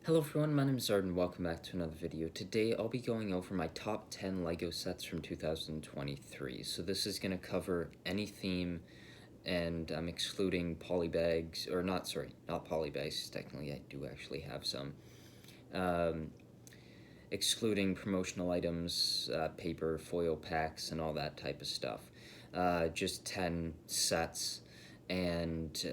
Hello everyone, my name is Arden. Welcome back to another video. Today I'll be going over my top 10 LEGO sets from 2023. So this is going to cover any theme, and I'm excluding polybags, or not polybags, technically I do actually have some. Excluding promotional items, paper, foil packs, and all that type of stuff. Just 10 sets, and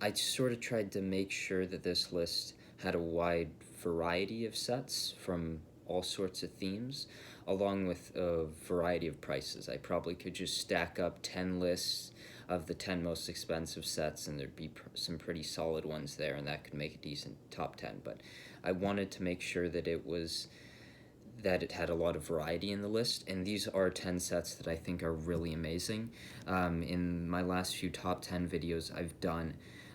I sort of tried to make sure that this list had a wide variety of sets from all sorts of themes, along with a variety of prices. I probably could just stack up 10 lists of the 10 most expensive sets, and there'd be some pretty solid ones there, and that could make a decent top 10. But I wanted to make sure that it had a lot of variety in the list, and these are 10 sets that I think are really amazing. In my last few top 10 videos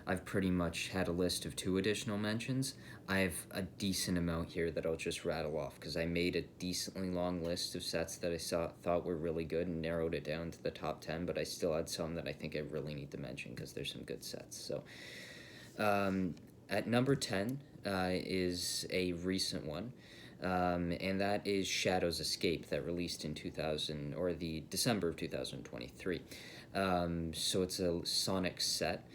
I've pretty much had a list of 2 additional mentions. I have a decent amount here that I'll just rattle off because I made a decently long list of sets that I thought were really good and narrowed it down to the top 10, but I still had some that I think I really need to mention because there's some good sets. So at number 10 is a recent one. And that is Shadow's Escape, that released in the December of 2023. So it's a Sonic set,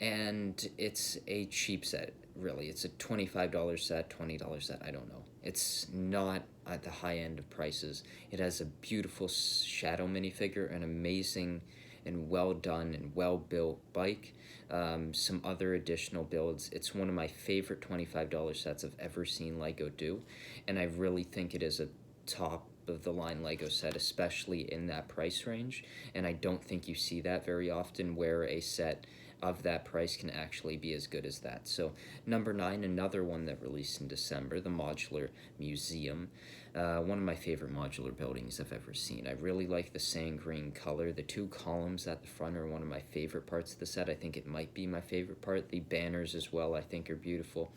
and it's a cheap set, really. It's a $25 set, $20 set, I don't know. It's not at the high end of prices. It has a beautiful Shadow minifigure, an amazing and well done and well built bike, some other additional builds. It's one of my favorite $25 sets I've ever seen LEGO do, and I really think it is a top of the line LEGO set, especially in that price range, and I don't think you see that very often where a set of that price can actually be as good as that. So number 9, another one that released in December, the Modular Museum. One of my favorite modular buildings I've ever seen. I really like the sand green color. The 2 columns at the front are one of my favorite parts of the set. I think it might be my favorite part. The banners as well I think are beautiful,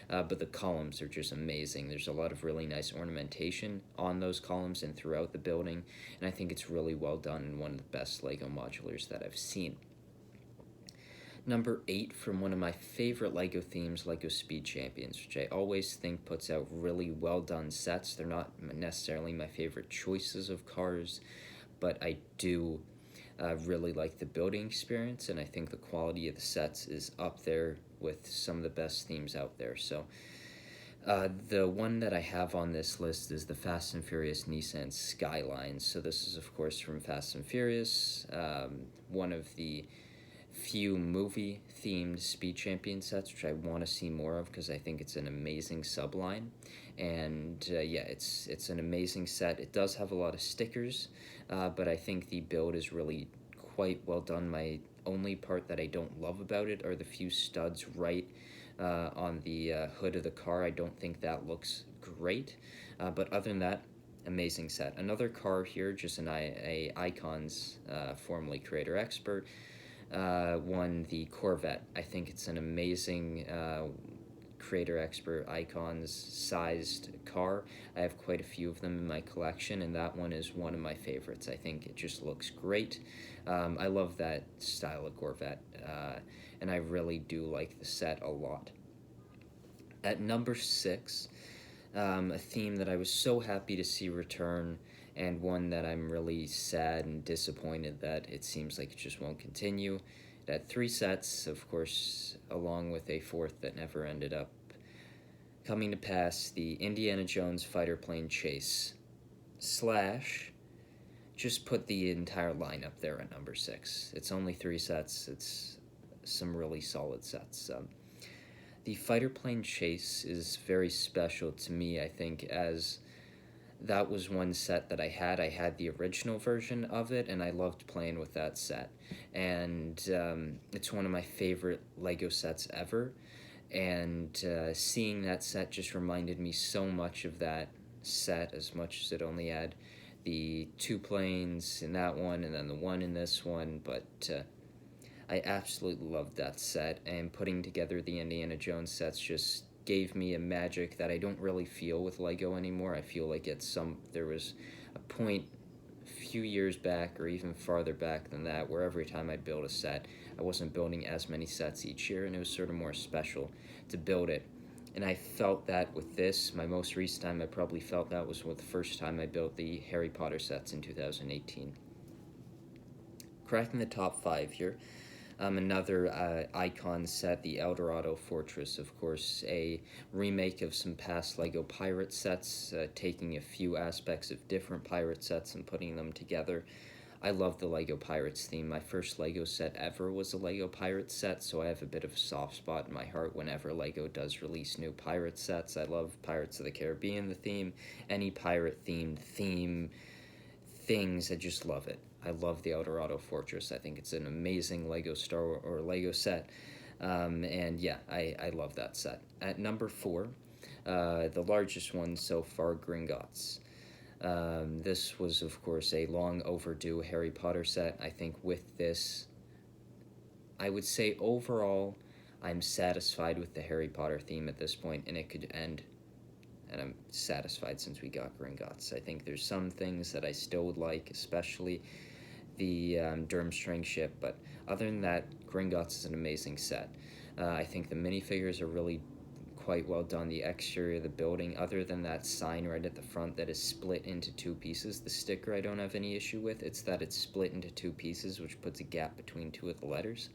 but the columns are just amazing. There's a lot of really nice ornamentation on those columns and throughout the building, and I think it's really well done and one of the best LEGO modulars that I've seen. Number 8 from one of my favorite LEGO themes, LEGO Speed Champions, which I always think puts out really well done sets. They're not necessarily my favorite choices of cars, but I do really like the building experience, and I think the quality of the sets is up there with some of the best themes out there. So the one that I have on this list is the Fast and Furious Nissan Skyline. So this is, of course, from Fast and Furious, one of the few movie-themed Speed Champion sets, which I want to see more of because I think it's an amazing subline. And yeah, it's an amazing set. It does have a lot of stickers, but I think the build is really quite well done. My only part that I don't love about it are the few studs right on the hood of the car. I don't think that looks great, but other than that, amazing set. Another car here, just an Icons, formerly Creator Expert, won the Corvette. I think it's an amazing Creator Expert Icons sized car. I have quite a few of them in my collection, and that one is one of my favorites. I think it just looks great. I love that style of Corvette, and I really do like the set a lot. At number 6, a theme that I was so happy to see return, and one that I'm really sad and disappointed that it seems like it just won't continue. It had 3 sets, of course, along with a 4th that never ended up coming to pass, the Indiana Jones fighter plane chase / just put the entire lineup there at number 6. It's only 3 sets. It's some really solid sets. The fighter plane chase is very special to me, I think, as that was one set that I had. I had the original version of it, and I loved playing with that set. And it's one of my favorite LEGO sets ever. And seeing that set just reminded me so much of that set, as much as it only had the 2 planes in that one and then the 1 in this one. But I absolutely loved that set, and putting together the Indiana Jones sets just gave me a magic that I don't really feel with LEGO anymore. I feel like there was a point a few years back or even farther back than that where every time I'd build a set, I wasn't building as many sets each year, and it was sort of more special to build it. And I felt that with this. My most recent time I probably felt that was with the first time I built the Harry Potter sets in 2018. Cracking the top 5 here. Another icon set, the Eldorado Fortress, of course, a remake of some past LEGO pirate sets, taking a few aspects of different pirate sets and putting them together. I love the LEGO Pirates theme. My first LEGO set ever was a LEGO Pirates set, so I have a bit of a soft spot in my heart whenever LEGO does release new pirate sets. I love Pirates of the Caribbean, the theme. Any pirate-themed theme things, I just love it. I love the Eldorado Fortress. I think it's an amazing LEGO set. And yeah, I love that set. At number 4, the largest one so far, Gringotts. This was, of course, a long overdue Harry Potter set. I think with this, I would say overall, I'm satisfied with the Harry Potter theme at this point, and it could end. And I'm satisfied since we got Gringotts. I think there's some things that I still would like, especially the Durmstrang ship, but other than that, Gringotts is an amazing set. I think the minifigures are really quite well done. The exterior of the building, other than that sign right at the front that is split into 2 pieces, the sticker I don't have any issue with. It's that it's split into 2 pieces, which puts a gap between 2 of the letters.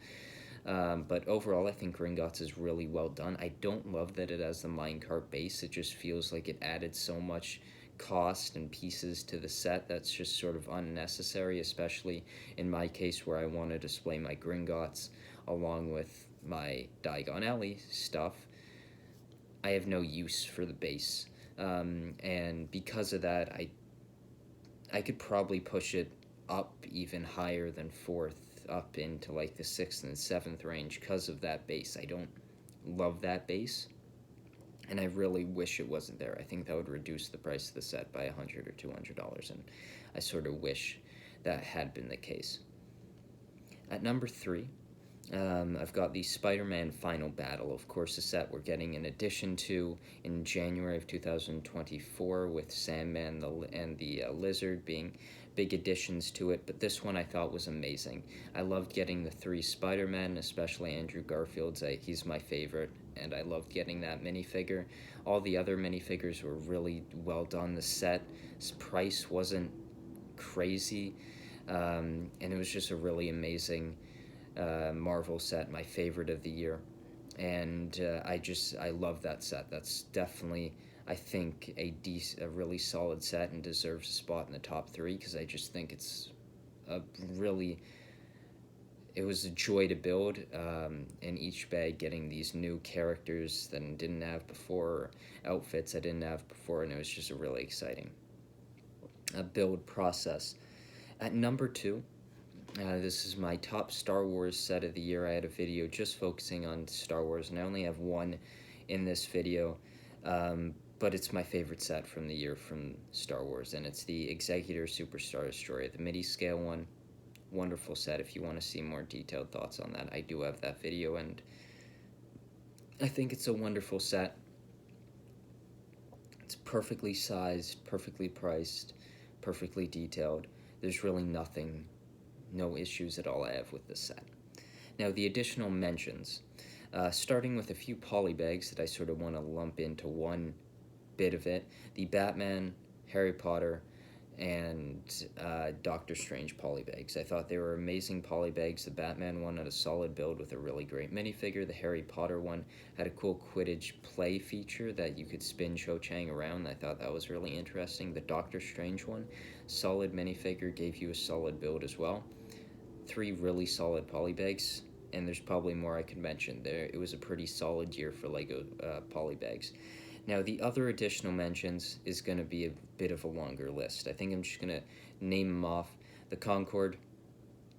But overall, I think Gringotts is really well done. I don't love that it has the minecart base. It just feels like it added so much cost and pieces to the set that's just sort of unnecessary, especially in my case where I want to display my Gringotts along with my Diagon Alley stuff. I have no use for the base, and because of that, I could probably push it up even higher than 4th, up into like the 6th and 7th range because of that base. I don't love that base, and I really wish it wasn't there. I think that would reduce the price of the set by $100 or $200, and I sort of wish that had been the case. At number 3, I've got the Spider-Man Final Battle, of course, a set we're getting in addition to in January of 2024 with Sandman and the Lizard being big additions to it, but this one I thought was amazing. I loved getting the 3 Spider-Men, especially Andrew Garfield's. He's my favorite, and I loved getting that minifigure. All the other minifigures were really well done. The set's price wasn't crazy, and it was just a really amazing Marvel set, my favorite of the year. And I love that set. That's definitely, I think, a really solid set and deserves a spot in the top 3 because I just think it's it was a joy to build in each bag, getting these new characters that I didn't have before, outfits I didn't have before, and it was just a really exciting build process. At number 2, this is my top Star Wars set of the year. I had a video just focusing on Star Wars, and I only have one in this video, but it's my favorite set from the year from Star Wars, and it's the Executor Superstar Destroyer, the midi-scale one. Wonderful set. If you want to see more detailed thoughts on that, I do have that video, and I think it's a wonderful set. It's perfectly sized, perfectly priced, perfectly detailed. There's really no issues at all I have with this set. Now, the additional mentions, starting with a few polybags that I sort of want to lump into one bit of it. The Batman, Harry Potter, and Doctor Strange polybags. I thought they were amazing polybags. The Batman one had a solid build with a really great minifigure. The Harry Potter one had a cool Quidditch play feature that you could spin Cho Chang around. I thought that was really interesting. The Doctor Strange one, solid minifigure, gave you a solid build as well. 3 really solid polybags, and there's probably more I could mention there. It was a pretty solid year for LEGO polybags. Now, the other additional mentions is going to be a bit of a longer list. I think I'm just going to name them off. The Concorde,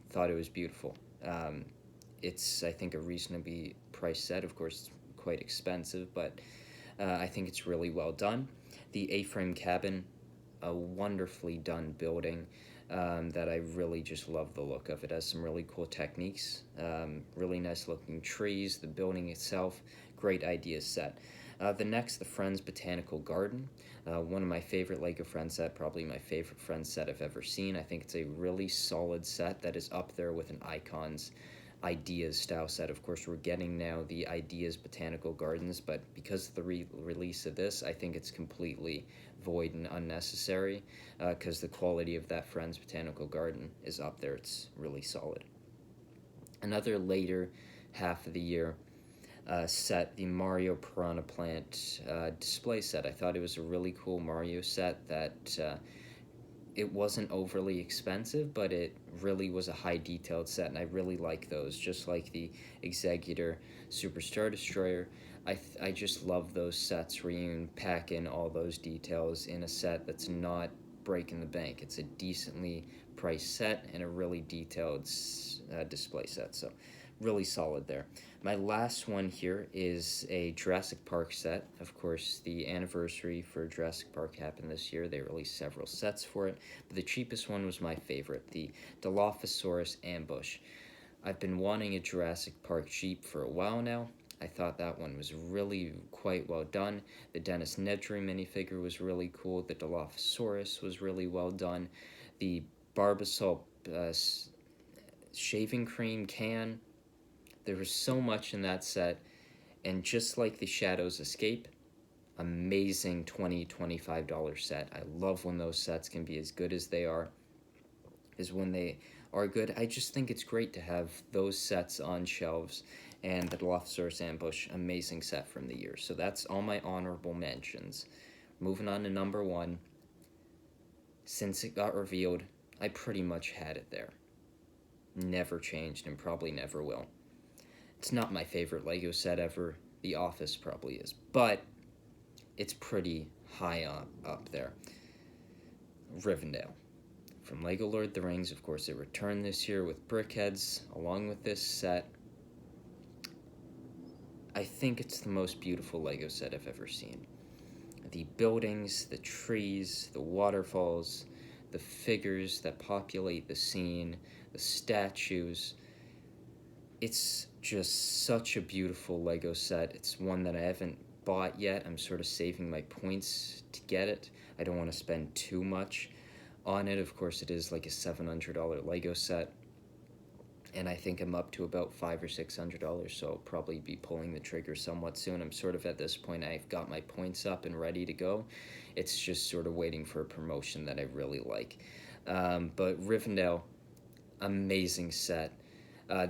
thought it was beautiful. It's, I think, a reasonably priced set. Of course, it's quite expensive, but I think it's really well done. The A-frame cabin, a wonderfully done building that I really just love the look of. It has some really cool techniques, really nice looking trees, the building itself, great idea set. The Friends Botanical Garden, one of my favorite LEGO Friends set, probably my favorite Friends set I've ever seen. I think it's a really solid set that is up there with an Icons Ideas style set. Of course, we're getting now the Ideas Botanical Gardens, but because of the release of this, I think it's completely void and unnecessary, because the quality of that Friends Botanical Garden is up there. It's really solid. Another later half of the year set, the Mario Piranha Plant display set. I thought it was a really cool Mario set that it wasn't overly expensive, but it really was a high detailed set, and I really like those. Just like the Executor Superstar Destroyer, I just love those sets where you can pack in all those details in a set that's not breaking the bank. It's a decently priced set and a really detailed display set, so really solid there. My last one here is a Jurassic Park set. Of course, the anniversary for Jurassic Park happened this year. They released several sets for it, but the cheapest one was my favorite, the Dilophosaurus Ambush. I've been wanting a Jurassic Park Jeep for a while now. I thought that one was really quite well done. The Dennis Nedry minifigure was really cool. The Dilophosaurus was really well done. The Barbasol shaving cream can. There was so much in that set, and just like the Shadows Escape, amazing $20-$25 set. I love when those sets can be as good as they are, is when they are good. I just think it's great to have those sets on shelves, and the Dilophosaurus Ambush, amazing set from the year. So that's all my honorable mentions. Moving on to number one. Since it got revealed, I pretty much had it there. Never changed and probably never will. It's not my favorite Lego set ever. The Office probably is, but it's pretty high up there. Rivendell. From Lego Lord of the Rings, of course, it returned this year with Brickheads, along with this set. I think it's the most beautiful Lego set I've ever seen. The buildings, the trees, the waterfalls, the figures that populate the scene, the statues. It's just such a beautiful Lego set. It's one that I haven't bought yet. I'm sort of saving my points to get it. I don't want to spend too much on it. Of course, it is like a $700 Lego set, and I think I'm up to about $500 or $600, so I'll probably be pulling the trigger somewhat soon. I'm sort of at this point, I've got my points up and ready to go. It's just sort of waiting for a promotion that I really like. But Rivendell, amazing set.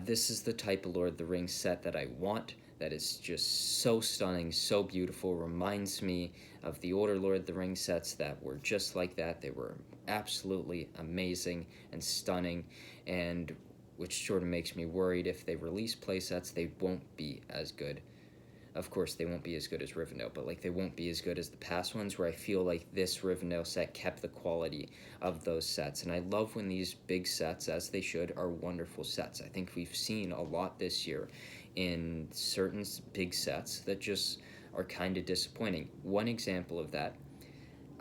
This is the type of Lord of the Rings set that I want, that is just so stunning, so beautiful, reminds me of the older Lord of the Rings sets that were just like that. They were absolutely amazing and stunning, and which sort of makes me worried if they release playsets, they won't be as good. Of course, they won't be as good as Rivendell, but like they won't be as good as the past ones, where I feel like this Rivendell set kept the quality of those sets. And I love when these big sets, as they should, are wonderful sets. I think we've seen a lot this year in certain big sets that just are kind of disappointing. One example of that,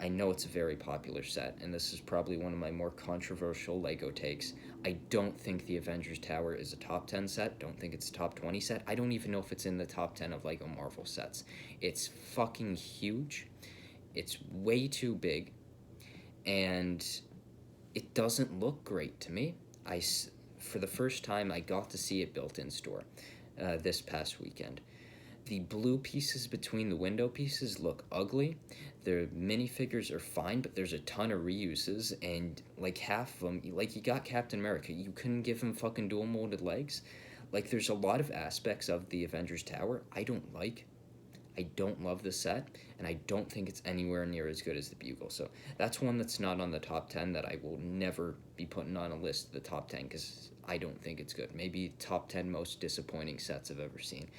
I know it's a very popular set, and this is probably one of my more controversial Lego takes. I don't think the Avengers Tower is a top 10 set. Don't think it's a top 20 set. I don't even know if it's in the top 10 of Lego Marvel sets. It's fucking huge. It's way too big, and it doesn't look great to me. For the first time, I got to see it built in store this past weekend. The blue pieces between the window pieces look ugly. Their minifigures are fine, but there's a ton of reuses, and like half of them, like you got Captain America, you couldn't give him fucking dual molded legs. Like there's a lot of aspects of the Avengers Tower I don't like. I don't love the set, and I don't think it's anywhere near as good as the Bugle. So that's one that's not on the top 10 that I will never be putting on a list of the top 10, because I don't think it's good. Maybe top 10 most disappointing sets I've ever seen.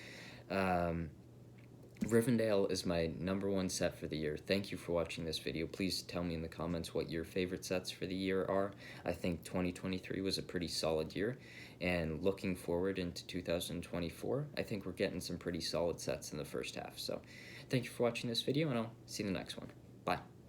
Rivendell is my number one set for the year. Thank you for watching this video. Please tell me in the comments what your favorite sets for the year are. I think 2023 was a pretty solid year, and looking forward into 2024, I think we're getting some pretty solid sets in the first half. So thank you for watching this video, and I'll see you in the next one. Bye.